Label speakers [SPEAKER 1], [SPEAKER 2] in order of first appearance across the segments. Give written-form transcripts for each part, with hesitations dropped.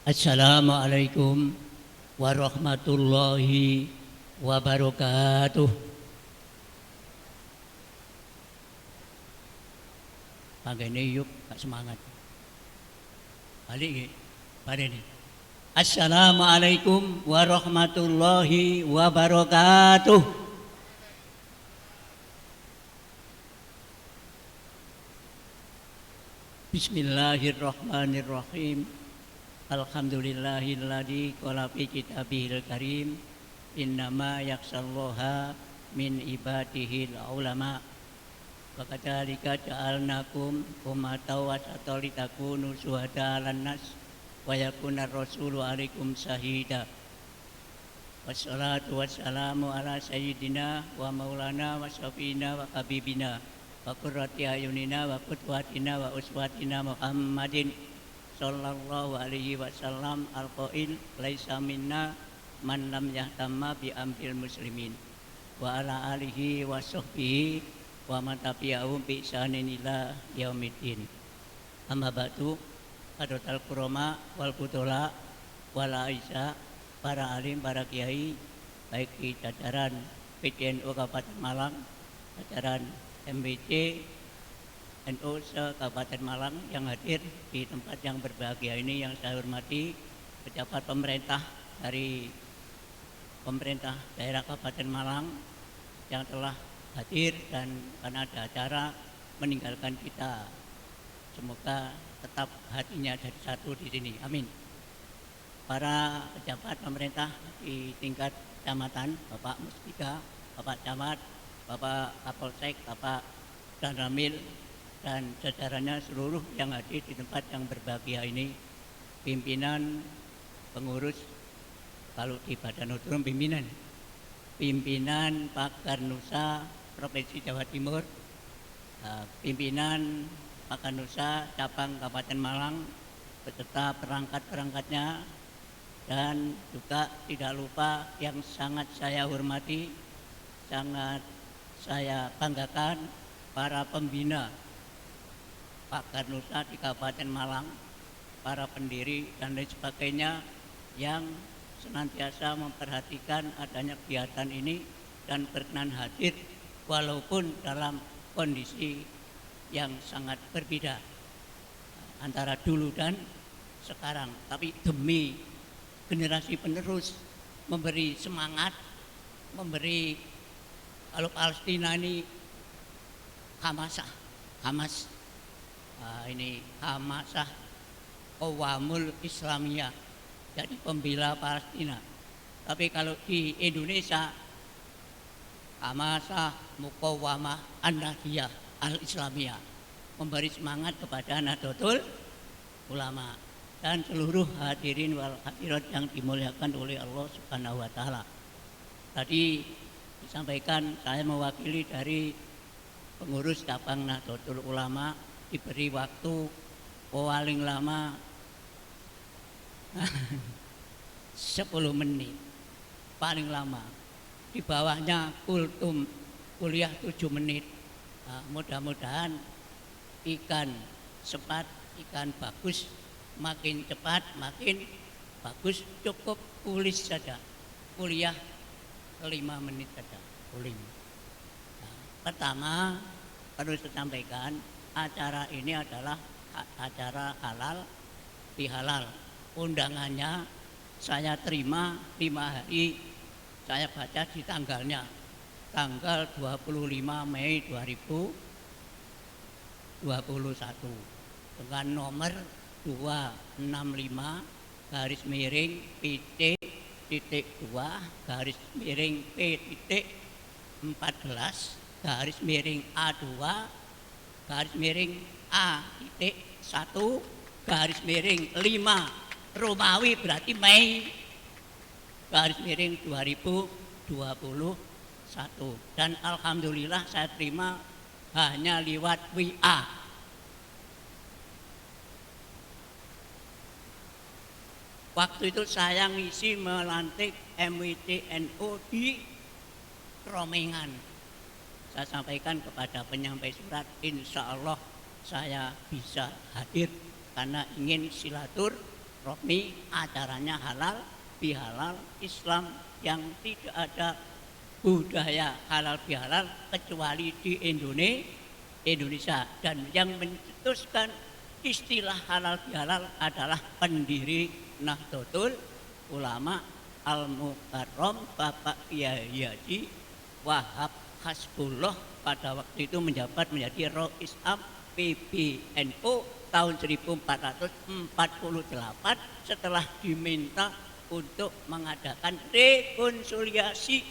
[SPEAKER 1] Assalamualaikum warahmatullahi wabarakatuh. Pakai ini yuk, gak semangat. Balik ini. Assalamualaikum warahmatullahi wabarakatuh. Bismillahirrahmanirrahim. Alhamdulillahilladzi qala fi kitabihil karim innama yakhshallaha min ibadihil ulama wa kadzalika ja'alnakum ummatan wasatan litakunu syuhada 'alan nas wa yakuna rasulu 'alaikum syahida. Wassalatu wassalamu ala sayyidina wa maulana wa syafiina wa habibina wa qurrati ayunina wa qudwatina wa uswatina Muhammadin sallallahu alaihi wasallam al-qail laisa minna man lam yahtamma bi amril muslimin wa ala alihi wa sahbihi wa man tabi'ahum bi ihsanin ila yaumiddin. Amma ba'du, hadratal kurama wal fudola wal aisha, para alim, para kiai, baik di jajaran PCNU Kabupaten Malang, jajaran MBC NU se-Kabupaten Malang yang hadir di tempat yang berbahagia ini, yang saya hormati pejabat pemerintah dari pemerintah daerah Kabupaten Malang yang telah hadir dan karena ada acara meninggalkan kita. Semoga tetap hatinya jadi satu di sini. Amin. Para pejabat pemerintah di tingkat kecamatan, Bapak Muspika, Bapak Camat, Bapak Kapolsek, Bapak Danramil, dan jajarannya seluruh yang hadir di tempat yang berbahagia ini, pimpinan, pengurus, kalau di Badan Otonom pimpinan Pakar Nusa Provinsi Jawa Timur, pimpinan Pakar Nusa cabang Kabupaten Malang beserta perangkat-perangkatnya, dan juga tidak lupa yang sangat saya hormati, sangat saya banggakan, para pembina Pakar Nusa di Kabupaten Malang, para pendiri dan lain sebagainya yang senantiasa memperhatikan adanya kegiatan ini dan berkenan hadir walaupun dalam kondisi yang sangat berbeda antara dulu dan sekarang, tapi demi generasi penerus memberi semangat, memberi, kalau Palestina ini Hamas, ini Hamasah Qawamul Islamiyah, jadi pembela Palestina. Tapi kalau di Indonesia Hamasah Muqawamah An-Nahdiyah Al-Islamiyah, memberi semangat kepada Nahdlatul Ulama dan seluruh hadirin wal hadirat yang dimuliakan oleh Allah Subhanahu wa taala. Tadi disampaikan saya mewakili dari pengurus cabang Nahdlatul Ulama, diberi waktu paling lama 10 menit, paling lama. Di bawahnya kultum kuliah 7 menit. Mudah-mudahan ikan cepat, ikan bagus, makin cepat makin bagus. Cukup tulis saja, kuliah 5 menit saja. Pertama perlu saya sampaikan, acara ini adalah acara halal bihalal. Undangannya saya terima 5 hari, saya baca di tanggalnya, tanggal 25 Mei 2021 dengan nomor 265 garis miring PT.2 garis miring P.14 garis miring A2 garis miring A.1 garis miring 5 Romawi, berarti Mei garis miring 2021. Dan alhamdulillah saya terima hanya lewat WA. Waktu itu saya ngisi melantik MWTNU di Kromengan. Saya sampaikan kepada penyampai surat, insya Allah saya bisa hadir karena ingin silaturahmi resmi, acaranya halal bihalal Islam, yang tidak ada budaya halal bihalal kecuali di Indonesia. Dan yang mencetuskan istilah halal bihalal adalah pendiri Nahdlatul Ulama Al-Mukarram Bapak Kiai Haji Wahab Hasbullah pada waktu itu menjabat menjadi Rois Am PBNU tahun 1448 setelah diminta untuk mengadakan rekonsiliasi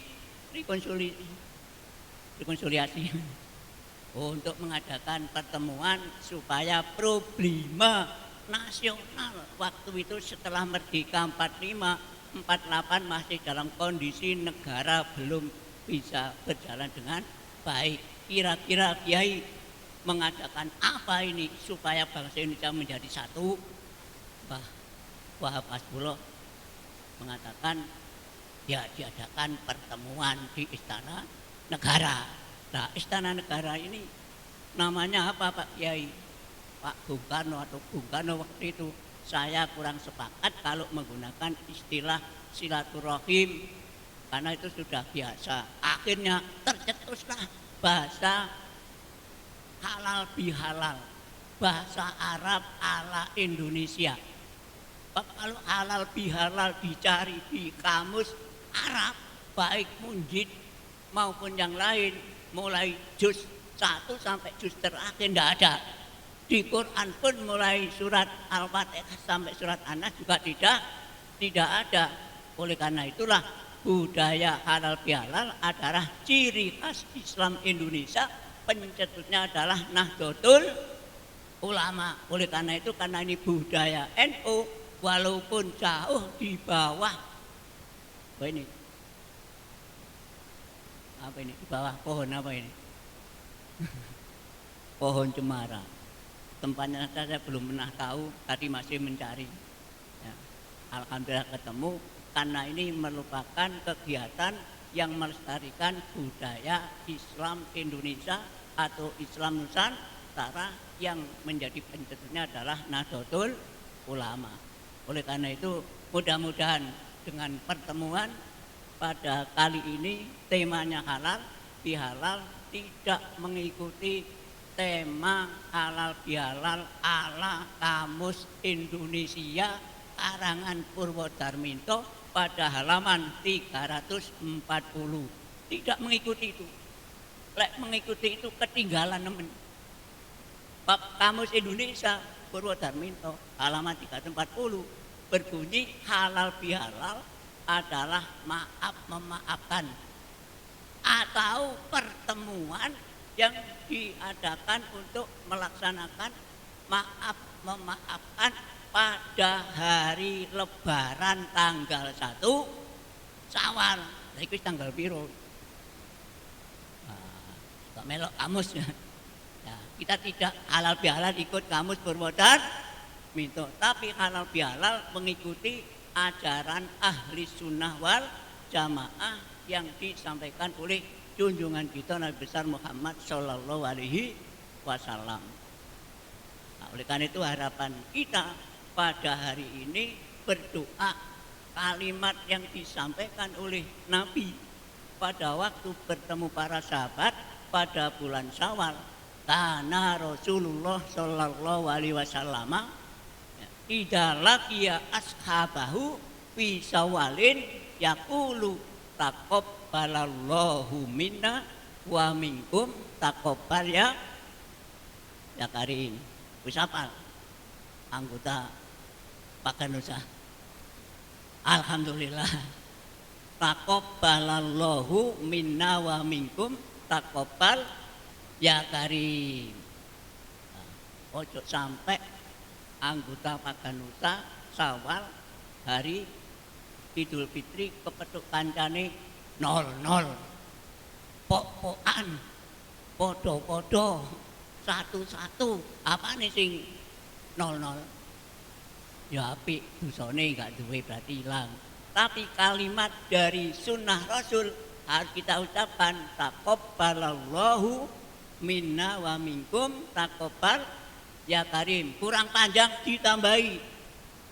[SPEAKER 1] untuk mengadakan pertemuan supaya problema nasional waktu itu setelah merdeka 45 48 masih dalam kondisi negara belum bisa berjalan dengan baik. Kira-kira Kiai mengadakan apa ini supaya bangsa Indonesia menjadi satu? Mbah Wahab Hasbullah mengatakan ya diadakan pertemuan di Istana Negara. Nah, Istana Negara ini namanya apa Pak Kiai? Pak Bung Karno atau Bung Karno waktu itu. Saya kurang sepakat kalau menggunakan istilah silaturahim karena itu sudah biasa. Akhirnya tercetuslah bahasa halal bihalal, bahasa Arab ala Indonesia. Kalau halal bihalal dicari di kamus Arab baik Munjid maupun yang lain, mulai juz 1 sampai juz terakhir tidak ada. Di Quran pun mulai surat Al-Fatihah sampai surat An-Nas juga tidak ada. Oleh karena itulah budaya halal bihalal adalah ciri khas Islam Indonesia. Pencetusnya adalah Nahdlatul Ulama. Oleh karena itu, karena ini budaya NU, walaupun jauh di bawah apa ini di bawah pohon apa ini pohon cemara. Tempatnya saya belum pernah tahu, tadi masih mencari ya. Alhamdulillah ketemu, karena ini merupakan kegiatan yang melestarikan budaya Islam Indonesia atau Islam Nusantara yang menjadi pencetusnya adalah Nahdlatul Ulama. Oleh karena itu mudah-mudahan dengan pertemuan pada kali ini temanya halal bihalal tidak mengikuti tema halal bihalal ala Kamus Indonesia karangan Purwodarminto pada halaman 340. Tidak mengikuti itu. Lek mengikuti itu ketinggalan nemen. Kamus Indonesia Purwodarminto halaman 340 berbunyi halal bihalal adalah maaf memaafkan atau pertemuan yang diadakan untuk melaksanakan maaf memaafkan pada hari Lebaran tanggal 1 Syawal. Lah iku tanggal piro? Kok melok kamus ya. Kita tidak halal bihalal ikut kamus Purwodarminto, tapi halal bihalal mengikuti ajaran ahli sunnah wal jamaah yang disampaikan oleh junjungan kita Nabi besar Muhammad Sallallahu Alaihi Wasallam. Nah, oleh karena itu harapan kita pada hari ini berdoa kalimat yang disampaikan oleh Nabi pada waktu bertemu para sahabat pada bulan Syawal. Karena Rasulullah Sallallahu Alaihi Wasallam idza laqiya ashabahu fi Syawalin yaqulu taqabbalallahu minna wa minkum taqabbal ya Karim. Wis hafal anggota Paganusa. Alhamdulillah. Taqabbalallahu minna wa minkum taqabbal ya Karim. Ojo sampai anggota Paganusa Syawal hari Idul Fitri kepethuk kancane 00. Pok-pokan, podo-podo, satu-satu. Apane sing 00? Ya apik, dosane enggak duwe berarti hilang. Tapi kalimat dari sunnah Rasul harus kita ucapkan taqabbalallahu minna wa minkum taqabbal ya Karim. Kurang panjang ditambahi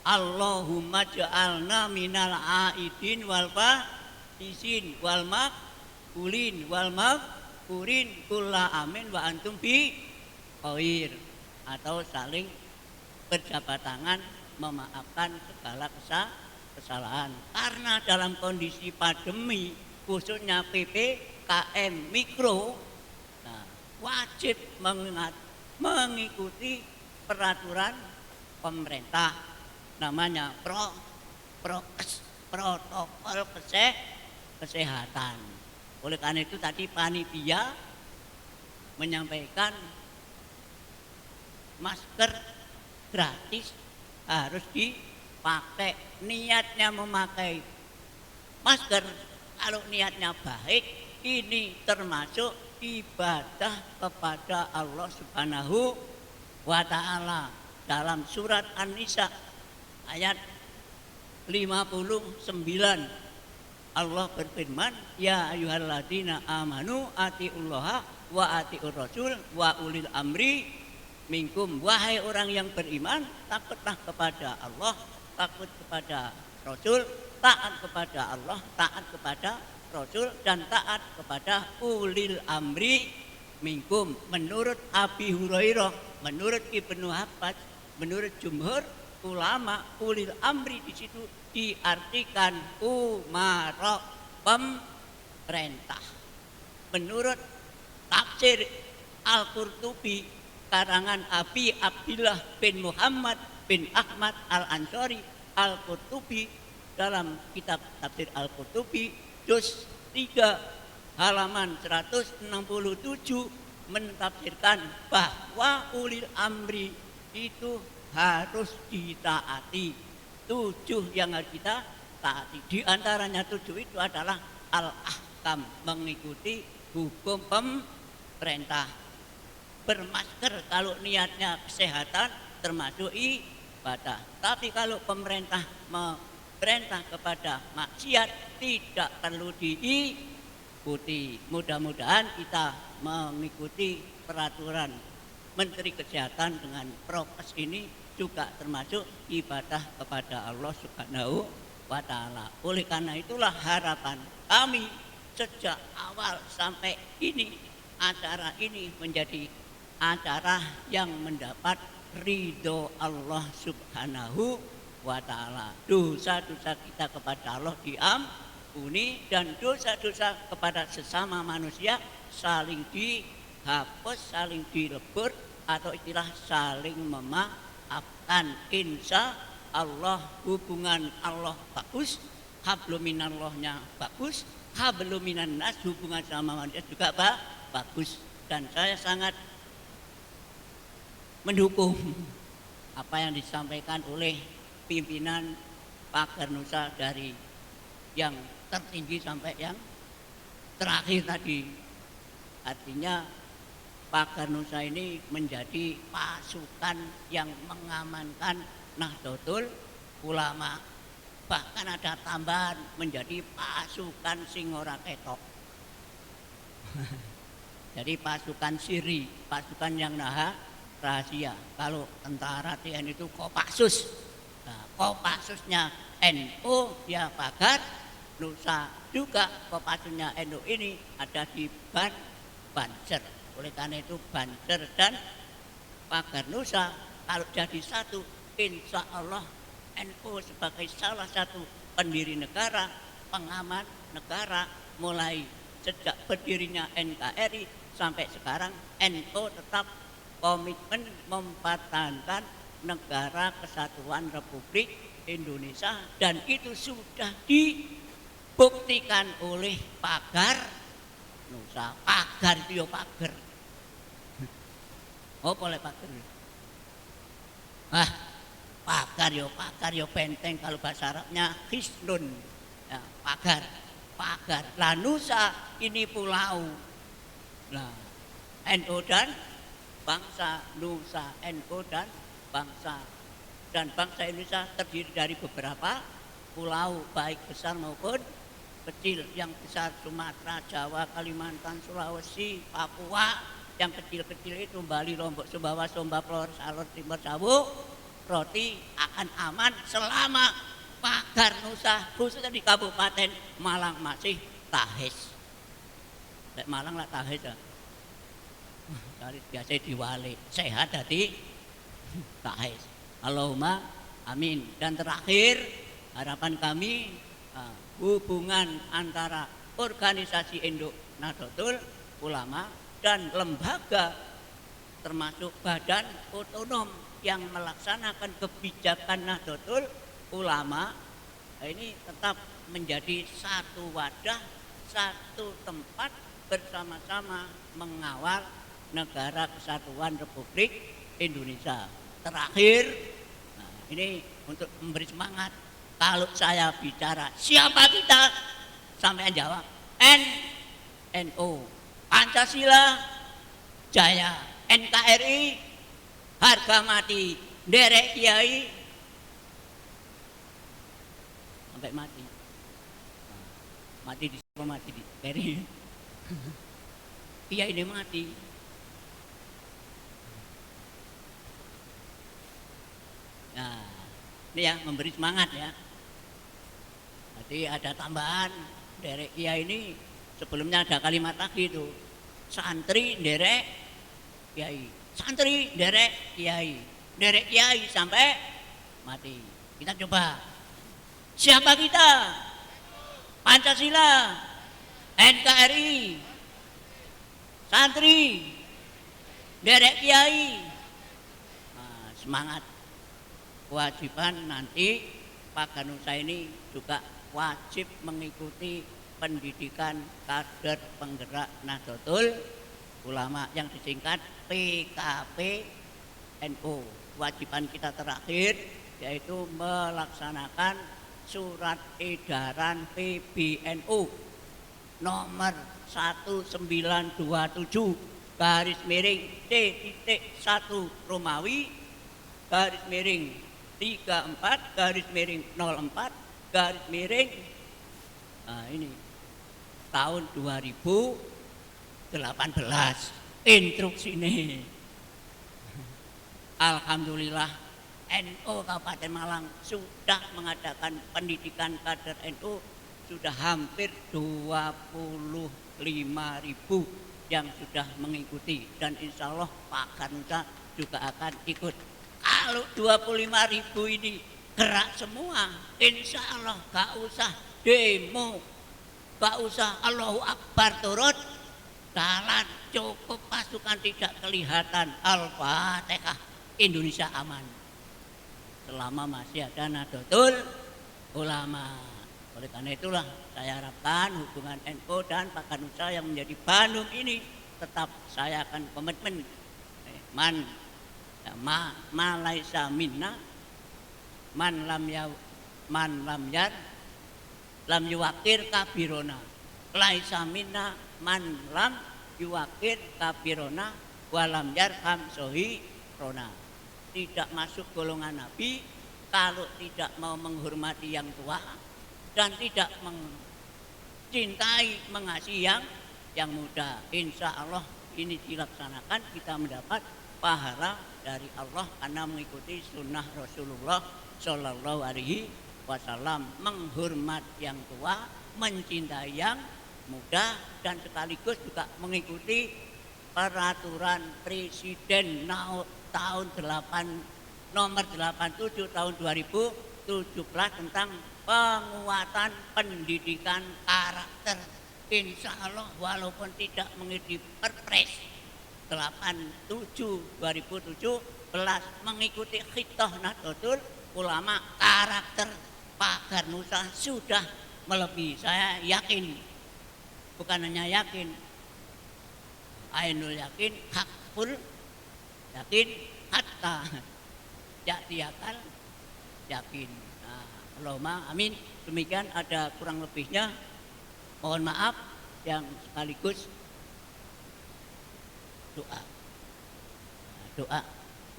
[SPEAKER 1] Allahumma ja'alna minal aidin wal faisin wal maqbulin wal maghfurin kulla amin wa antum bi khair, atau saling berjabat tangan memaafkan segala kesalahan. Karena dalam kondisi pandemi khususnya PPKM mikro, nah, wajib mengikuti peraturan pemerintah, namanya protokol kesehatan. Oleh karena itu tadi panitia menyampaikan masker gratis harus dipakai. Niatnya memakai masker, kalau niatnya baik, ini termasuk ibadah kepada Allah Subhanahu wa Ta'ala. Dalam surat An-Nisa ayat 59 Allah berfirman, ya ayyuhalladzina amanu atiullaha wa atiur rasul wa ulil amri minkum. Wahai orang yang beriman, takutlah kepada Allah, takut kepada Rasul, taat kepada Allah, taat kepada Rasul, dan taat kepada ulil amri minkum. Menurut Abi Hurairah, menurut Ibnu Abbas, menurut jumhur ulama, ulil amri di situ diartikan umara, pemerintah. Menurut tafsir Al-Qurtubi karangan Abi Abdullah bin Muhammad bin Ahmad Al-Ansari Al-Qurtubi, dalam kitab tafsir Al-Qurtubi juz 3 halaman 167 mentafsirkan bahwa ulil amri itu harus ditaati. 7 yang harus kita taati. Di antaranya 7 itu adalah al-ahkam, mengikuti hukum pemerintah. Bermasker kalau niatnya kesehatan termasuk ibadah. Tapi kalau pemerintah memerintah kepada maksiat tidak perlu diikuti. Mudah-mudahan kita mengikuti peraturan Menteri Kesehatan dengan prokes ini juga termasuk ibadah kepada Allah Subhanahu wa Ta'ala. Oleh karena itulah harapan kami sejak awal sampai ini, acara ini menjadi acara yang mendapat ridho Allah Subhanahu wa Ta'ala. Dosa-dosa kita kepada Allah diampuni, dan dosa-dosa kepada sesama manusia saling dihapus, saling dilebur, atau istilah saling memaafkan. Insya Allah hubungan Allah bagus, habluminallahnya bagus, habluminan nas, hubungan sama manusia juga bagus. Dan saya sangat mendukung apa yang disampaikan oleh pimpinan Pagar Nusa dari yang tertinggi sampai yang terakhir tadi. Artinya Pagar Nusa ini menjadi pasukan yang mengamankan Nahdlatul Ulama. Bahkan ada tambahan menjadi pasukan sing ora ketok. Jadi pasukan siri, pasukan yang rahasia. Kalau tentara TNI itu Kopassus. Nah, Kopassusnya NU ya Pagar Nusa juga. Kopassusnya NU ini ada di Banser. Oleh karena itu Banser dan Pagar Nusa kalau jadi satu, insya Allah NU sebagai salah satu pendiri negara, pengaman negara, mulai sejak berdirinya NKRI sampai sekarang, NU tetap komitmen mempertahankan negara kesatuan Republik Indonesia, dan itu sudah dibuktikan oleh Pagar Nusa. Pagar itu ya pagar. Oh boleh pagar. Pagar yo benteng, kalau bahasa Arabnya hisnun. Ya, pagar. Lah Nusa ini pulau. Nah, NU dan bangsa Nusa, NU dan bangsa Indonesia terdiri dari beberapa pulau, baik besar maupun kecil. Yang besar Sumatera, Jawa, Kalimantan, Sulawesi, Papua. Yang kecil-kecil itu Bali, Lombok, Sumbawa, Sumba, Flores, Alor, Timur, Jawa, roti akan aman selama pagar Nusa khususnya di Kabupaten Malang masih tahes. Lek Malang lah tahes ya. Dari biasa diwali sehat jadi tahes. Allahumma amin. Dan terakhir harapan kami hubungan antara organisasi induk Nahdlatul Ulama dan lembaga termasuk badan otonom yang melaksanakan kebijakan Nahdlatul Ulama ini tetap menjadi satu wadah, satu tempat bersama-sama mengawal negara kesatuan Republik Indonesia. Terakhir, ini untuk memberi semangat. Kalau saya bicara siapa kita, sampai jawab NU, Pancasila Jaya, NKRI harga mati, derek kiai sampai mati. Mati di siapa mati di KRI. Kiai ini mati. Nah, ini ya memberi semangat ya. Jadi ada tambahan derek kiai ini sebelumnya ada kalimat lagi itu santri derek kiai, santri derek kiai sampai mati. Kita coba siapa kita? Pancasila, NKRI, santri, derek kiai. Nah, semangat. Kewajiban nanti Pak Ganusa ini juga wajib mengikuti pendidikan kader penggerak Nahdlatul Ulama yang disingkat PKPNU. Kewajiban kita terakhir yaitu melaksanakan surat edaran PBNU nomor 1927 garis miring T.1 Romawi garis miring 34 garis miring 04 garis miring ini tahun 2018 instruksi ini. Alhamdulillah NU Kabupaten Malang sudah mengadakan pendidikan kader NU sudah hampir 25.000 yang sudah mengikuti dan insya Allah Pak Ganusa juga akan ikut. Kalau 25.000 ini gerak semua, insya Allah gak usah demo, gak usah Allahu Akbar turut, jalan cukup pasukan tidak kelihatan. Al-Fatihah. Indonesia aman selama masih ada Nahdlatul Ulama. Oleh karena itulah saya harapkan hubungan NU dan Pak Ganusa yang menjadi Bandung ini tetap saya akan komitmen man laisa minna man lam yar lam yuwakir kabirona laisa minna man lam yuwakir kabirona walam yarham sohi rona. Tidak masuk golongan Nabi kalau tidak mau menghormati yang tua dan tidak mencintai mengasihi yang muda. Insya Allah ini dilaksanakan kita mendapat pahala dari Allah karena mengikuti sunnah Rasulullah Shallallahu Alaihi Wasallam, menghormat yang tua, mencintai yang muda dan sekaligus juga mengikuti peraturan Presiden tahun nomor 87 tahun 2017 tentang penguatan pendidikan karakter. Insya Allah walaupun tidak mengikuti Perpres 87 2017 mengikuti khitah Nahdlatul Ulama, karakter Pak Ganusa sudah melebihi. Saya yakin, bukan hanya yakin, ainul yakin, hakul yakin, hatta yakal yakin. Nah, Allahumma amin. Demikian, ada kurang lebihnya mohon maaf yang sekaligus doa. Doa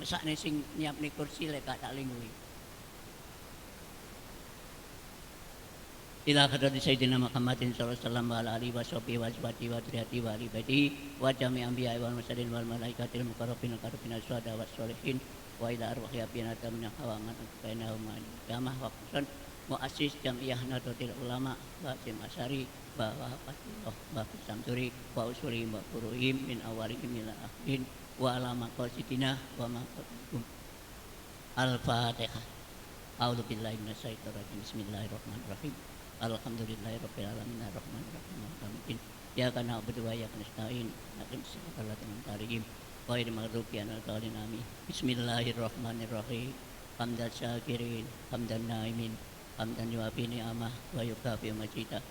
[SPEAKER 1] mesak sing nyiapne kursi lek gak tak lingui. Ila hadrati sayyidina Muhammadin sallallahu alaihi wasallam wa ala alihi washabihi wa azwajihi wa dzurriyyatihi wa ali baiti wa jami' anbiya'i wal mursalin wal malaikatil muqarrabin wa qarrabin syuhada was sholihin wa ila arwahi abinata min hawangan bainahum jamah wa qusan muassis jamiyah Nahdlatul Ulama Basim Asyari bahwa Fatullah Bafi Samsuri wa usuli wa furuhim min awalihim ila akhirin wa alama qasidina wa maqatum al-fatihah. A'udzu billahi minasyaitonir rajim. Bismillahirrahmanirrahim. Alhamdulillahirabbil alamin arrahmanir rahim maliki yaumiddin. Iyyaka na'budu wa iyyaka nasta'in. Ihdinas siratal ladzina an'amta 'alaihim ghairil maghdubi 'alaihim waladdallin. Bismillahirrahmanirrahim. Hamdan syakirin, hamdan naimin, hamdan yuafi ni'amah wa yukafi majida.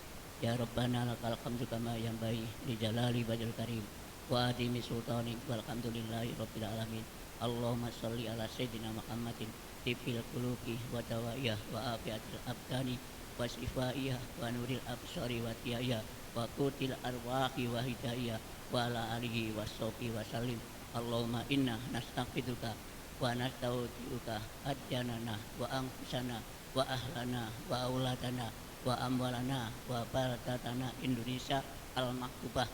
[SPEAKER 1] Ya Rabbana lakal hamdu kama yanbaghi li jalali wajhil karim wa adimi sultani walhamdulillahi rabbil alamin. Allahumma shalli ala sayyidina Muhammadin tibbil qulubi wa dawaiyah wa afiatil abdani wa shifaiyah wa nuril absari wa tiyaya wa qutil arwahi wa hidayah wa ala alihi wa sahbihi wa sallim. Allahumma inna nastaghfiruka wa nasta'udziuka adjanana wa anfusana wa ahlana wa auladana wa amwalana wa baratatana Indonesia al-maktubah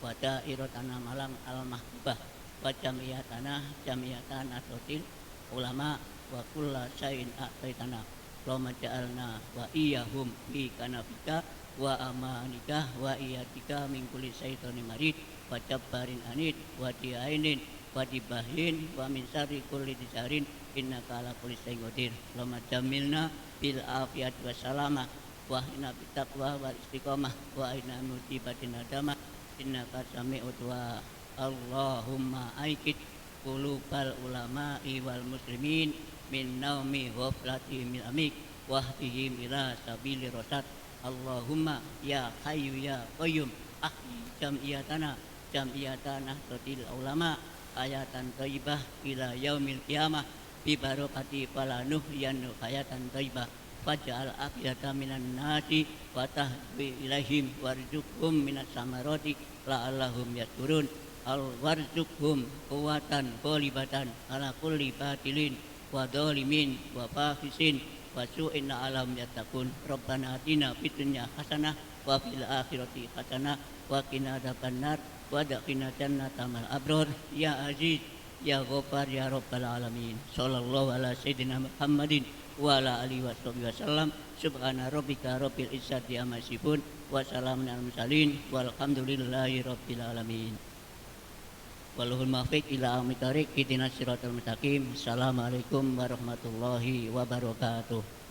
[SPEAKER 1] wa dairatana Malang al-maktubah wa jamiyatana Nahdlatul Ulama wa kulla syai'in a'taitana. Allahumma ja'alna wa iyyahum fi kanafika wa amanika wa iyatika min kulli syaitonin marid wa jabbarin anid wa diainin wa dibahin wa min syarri kulli disarin innaka ala kulli syai'in qadir. Allahumma jamilna bil afiyat wa salamah wa inna bit taqwa wal istiqamah wa inna musibatin nadamah innaka sami'ud du'a. Allahumma aikid qulubal ulama'i wal muslimin min naumi ghaflati min amik wahdihim ila sabili rasad. Allahumma ya hayyu ya qayyum ahyi jam'iyatana Nahdlatul Ulama hayatan thayyibah ila yaumil qiyamah bi barakati fala nuhyanu hayatan thayyibah faj'al afiyata minan nasi wa tahbi ilaihim warzuqhum minas samarati la'allahum yashkurun. Warzuqhum quwwatan ghalibatan ala kulli batilin wa dhalimin wa fahisin wa su'in alam yattaqun. Rabbana atina fid dunya hasanah wa fil akhirati hasanah wa qina adzabannar wa adkhilna jannatal abrar ya aziz ya ghaffar ya rabbal alamin. Sallallahu ala sayyidina Muhammadin wa ala alihi washabihi wasallam. Subhana rabbika rabbil izzati amma yasifun wa salamun alal mursalin walhamdulillahi rabbil alamin. Wallahul muwaffiq ila aqwamit thoriq ihdinas siratal mustaqim. Assalamualaikum warahmatullahi wabarakatuh.